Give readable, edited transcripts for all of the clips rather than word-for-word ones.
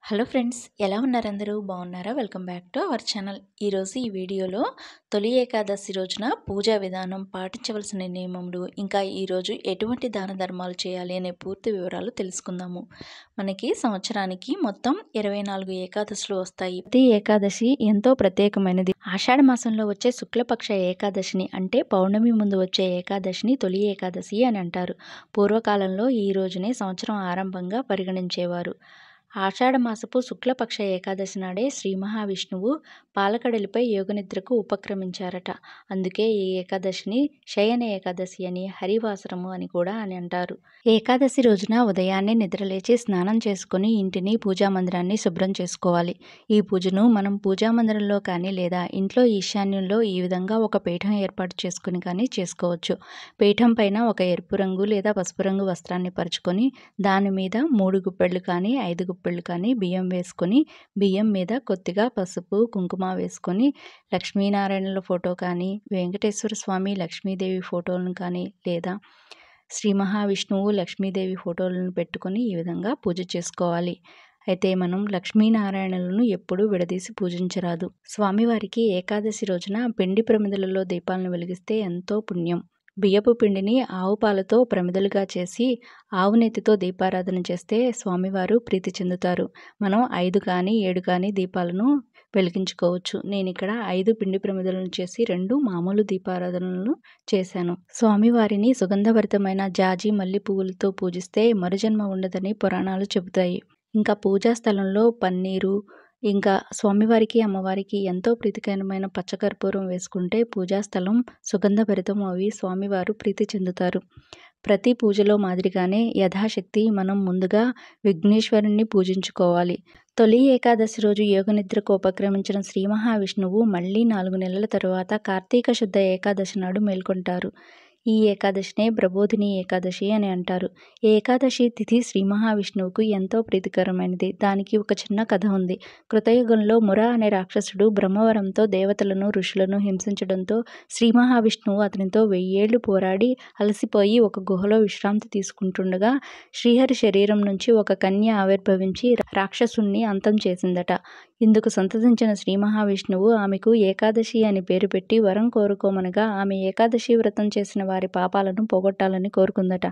Hello friends, ఎలా ఉన్నారు? అందరూ బాగున్నారా? Welcome back to our channel. ఈరోజు ఈ వీడియోలో తొలి ఏకాదశి రోజున పూజా విధానం, పాటించవలసిన నియమములు, ఇంకా ఈరోజు ఎటువంటి దాన ధర్మాలు చేయాలి అనే పూర్తి వివరాలు తెలుసుకుందాము. మనకి సంవత్సరానికి మొత్తం 24 ఏకాదశులు వస్తాయి. ప్రతి ఏకాదశి ఎంతో ప్రత్యేకమైనది. ఆషాఢ మాసంలో వచ్చే శుక్లపక్ష ఏకాదశిని, అంటే పౌర్ణమి ముందు వచ్చే ఏకాదశిని తొలి ఏకాదశి అని అంటారు. పూర్వకాలంలో ఈ రోజునే సంవత్సరం ఆరంభంగా పరిగణించేవారు. ఆషాఢమాసపు శుక్లపక్ష ఏకాదశి నాడే శ్రీ మహావిష్ణువు పాలకడలిపై యోగనిద్రకు ఉపక్రమించారట. అందుకే ఈ ఏకాదశిని శయన ఏకాదశి అని, హరివాసరము అని కూడా అంటారు. ఏకాదశి రోజున ఉదయాన్నే నిద్రలేచి స్నానం చేసుకుని ఇంటిని, పూజా మందిరాన్ని శుభ్రం చేసుకోవాలి. ఈ పూజను మనం పూజా మందిరంలో కానీ లేదా ఇంట్లో ఈశాన్యంలో ఈ విధంగా ఒక పీఠం ఏర్పాటు చేసుకుని కానీ చేసుకోవచ్చు. పీఠం పైన ఒక ఎరుపు రంగు లేదా పసుపు రంగు వస్త్రాన్ని పరుచుకొని దాని మీద 3 గుప్పెళ్ళు కానీ 5 గుప్పెళ్ళు కానీ బియ్యం వేసుకొని, బియ్యం మీద కొద్దిగా పసుపు కుంకుమ వేసుకొని లక్ష్మీనారాయణుల ఫోటో కానీ, వెంకటేశ్వర స్వామి లక్ష్మీదేవి ఫోటోలను కానీ లేదా శ్రీ మహావిష్ణువు లక్ష్మీదేవి ఫోటోలను పెట్టుకొని ఈ విధంగా పూజ చేసుకోవాలి. అయితే మనం లక్ష్మీనారాయణులను ఎప్పుడూ విడదీసి పూజించరాదు. స్వామివారికి ఏకాదశి రోజున పిండి ప్రమిదలలో దీపాలను వెలిగిస్తే ఎంతో పుణ్యం. బియ్యపు పిండిని ఆవు పాలతో ప్రమిదలుగా చేసి ఆవు నెత్తితో దీపారాధన చేస్తే స్వామివారు ప్రీతి చెందుతారు. మనం 5 కానీ 7 కానీ దీపాలను వెలిగించుకోవచ్చు. నేను ఇక్కడ 5 పిండి ప్రమిదలను చేసి 2 మామూలు దీపారాధనలను చేశాను. స్వామివారిని సుగంధభరితమైన జాజి మల్లి పువ్వులతో పూజిస్తే మరుజన్మ ఉండదని పురాణాలు చెబుతాయి. ఇంకా పూజా స్థలంలో పన్నీరు, ఇంకా స్వామివారికి అమ్మవారికి ఎంతో ప్రీతికరమైన పచ్చకర్పూరం వేసుకుంటే పూజాస్థలం సుగంధభరితం అవి స్వామివారు ప్రీతి చెందుతారు. ప్రతి పూజలో మాదిరిగానే యథాశక్తి మనం ముందుగా విఘ్నేశ్వరుణ్ణి పూజించుకోవాలి. తొలి ఏకాదశి రోజు యోగనిద్రకు ఉపక్రమించిన శ్రీ మహావిష్ణువు మళ్ళీ 4 నెలల తరువాత కార్తీక శుద్ధ ఏకాదశి నాడు మేల్కొంటారు. ఈ ఏకాదశినే ప్రబోధిని ఏకాదశి అని అంటారు. ఏకాదశి తిథి శ్రీ మహావిష్ణువుకు ఎంతో ప్రీతికరమైనది. దానికి ఒక చిన్న కథ ఉంది. కృతయుగంలో ముర అనే రాక్షసుడు బ్రహ్మవరంతో దేవతలను, ఋషులను హింసించడంతో శ్రీ మహావిష్ణువు అతనితో 1000 ఏళ్లు పోరాడి అలసిపోయి ఒక గుహలో విశ్రాంతి తీసుకుంటుండగా శ్రీహరి శరీరం నుంచి ఒక కన్య ఆవిర్భవించి రాక్షసుణ్ణి అంతం చేసిందట. ఇందుకు సంతసించిన శ్రీ మహావిష్ణువు ఆమెకు ఏకాదశి అని పేరు పెట్టి వరం కోరుకోమనగా ఆమె ఏకాదశి వ్రతం చేసిన వారి పాపాలను పోగొట్టాలని కోరుకుందట.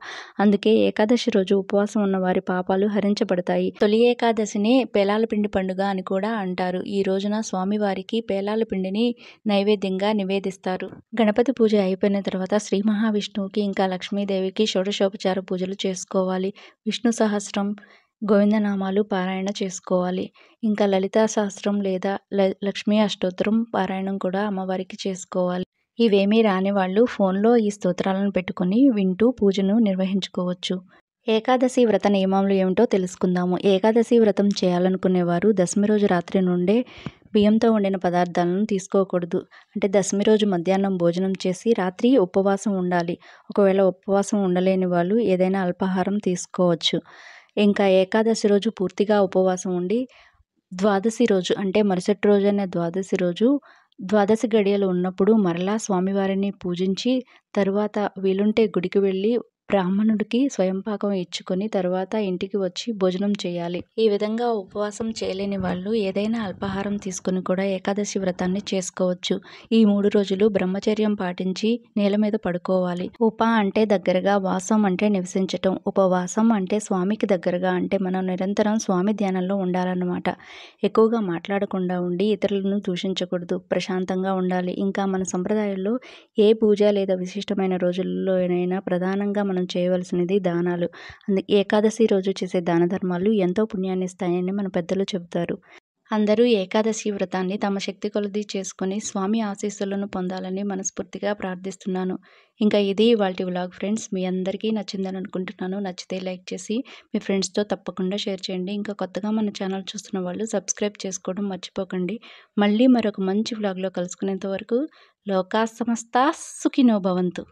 అందుకే ఏకాదశి రోజు ఉపవాసం ఉన్న వారి పాపాలు హరించబడతాయి. తొలి ఏకాదశిని పేలాల పిండి పండుగ అని కూడా అంటారు. ఈ రోజున స్వామివారికి పేలాల పిండిని నైవేద్యంగా నివేదిస్తారు. గణపతి పూజ అయిపోయిన తర్వాత శ్రీ మహావిష్ణువుకి ఇంకా లక్ష్మీదేవికి షోడశోపచార పూజలు చేసుకోవాలి. విష్ణు సహస్రం, గోవిందనామాలు పారాయణ చేసుకోవాలి. ఇంకా లలితా సహస్రం లేదా లక్ష్మీ అష్టోత్తరం పారాయణం కూడా అమ్మవారికి చేసుకోవాలి. ఇవేమీ రాని వాళ్ళు ఫోన్లో ఈ స్తోత్రాలను పెట్టుకుని వింటూ పూజను నిర్వహించుకోవచ్చు. ఏకాదశి వ్రత నియమాలు ఏమిటో తెలుసుకుందాము. ఏకాదశి వ్రతం చేయాలనుకునేవారు దశమి రోజు రాత్రి నుండే బియ్యంతో వండిన పదార్థాలను తీసుకోకూడదు. అంటే దశమి రోజు మధ్యాహ్నం భోజనం చేసి రాత్రి ఉపవాసం ఉండాలి. ఒకవేళ ఉపవాసం ఉండలేని వాళ్ళు ఏదైనా అల్పాహారం తీసుకోవచ్చు. ఇంకా ఏకాదశి రోజు పూర్తిగా ఉపవాసం ఉండి ద్వాదశి రోజు, అంటే మరుసటి రోజైన ద్వాదశి రోజు ద్వాదశి గడియలు ఉన్నప్పుడు మరలా స్వామివారిని పూజించి తరువాత వీలుంటే గుడికి వెళ్ళి బ్రాహ్మణుడికి స్వయంపాకం ఇచ్చుకొని తర్వాత ఇంటికి వచ్చి భోజనం చేయాలి. ఈ విధంగా ఉపవాసం చేయలేని వాళ్ళు ఏదైనా అల్పాహారం తీసుకుని కూడా ఏకాదశి వ్రతాన్ని చేసుకోవచ్చు. ఈ 3 రోజులు బ్రహ్మచర్యం పాటించి నేల మీద పడుకోవాలి. ఉప అంటే దగ్గరగా, వాసం అంటే నివసించటం, ఉపవాసం అంటే స్వామికి దగ్గరగా, అంటే మనం నిరంతరం స్వామి ధ్యానంలో ఉండాలన్నమాట. ఎక్కువగా మాట్లాడకుండా ఉండి ఇతరులను దూషించకూడదు, ప్రశాంతంగా ఉండాలి. ఇంకా మన సంప్రదాయంలో ఏ పూజ లేదా విశిష్టమైన రోజుల్లోనైనా ప్రధానంగా మనం చేయవలసినది దానాలు. అందుకే ఏకాదశి రోజు చేసే దాన ధర్మాలు ఎంతో పుణ్యాన్ని ఇస్తాయని మన పెద్దలు చెబుతారు. అందరూ ఏకాదశి వ్రతాన్ని తమ శక్తి కొలది చేసుకుని స్వామి ఆశీస్సులను పొందాలని మనస్ఫూర్తిగా ప్రార్థిస్తున్నాను. ఇంకా ఇది ఇవాల్టి వ్లాగ్ ఫ్రెండ్స్. మీ అందరికీ నచ్చిందని అనుకుంటున్నాను. నచ్చితే లైక్ చేసి మీ ఫ్రెండ్స్తో తప్పకుండా షేర్ చేయండి. ఇంకా కొత్తగా మన ఛానల్ చూస్తున్న వాళ్ళు సబ్స్క్రైబ్ చేసుకోవడం మర్చిపోకండి. మళ్ళీ మరొక మంచి వ్లాగ్లో కలుసుకునేంత వరకు లోకా సమస్తా సుఖినో భవంతు.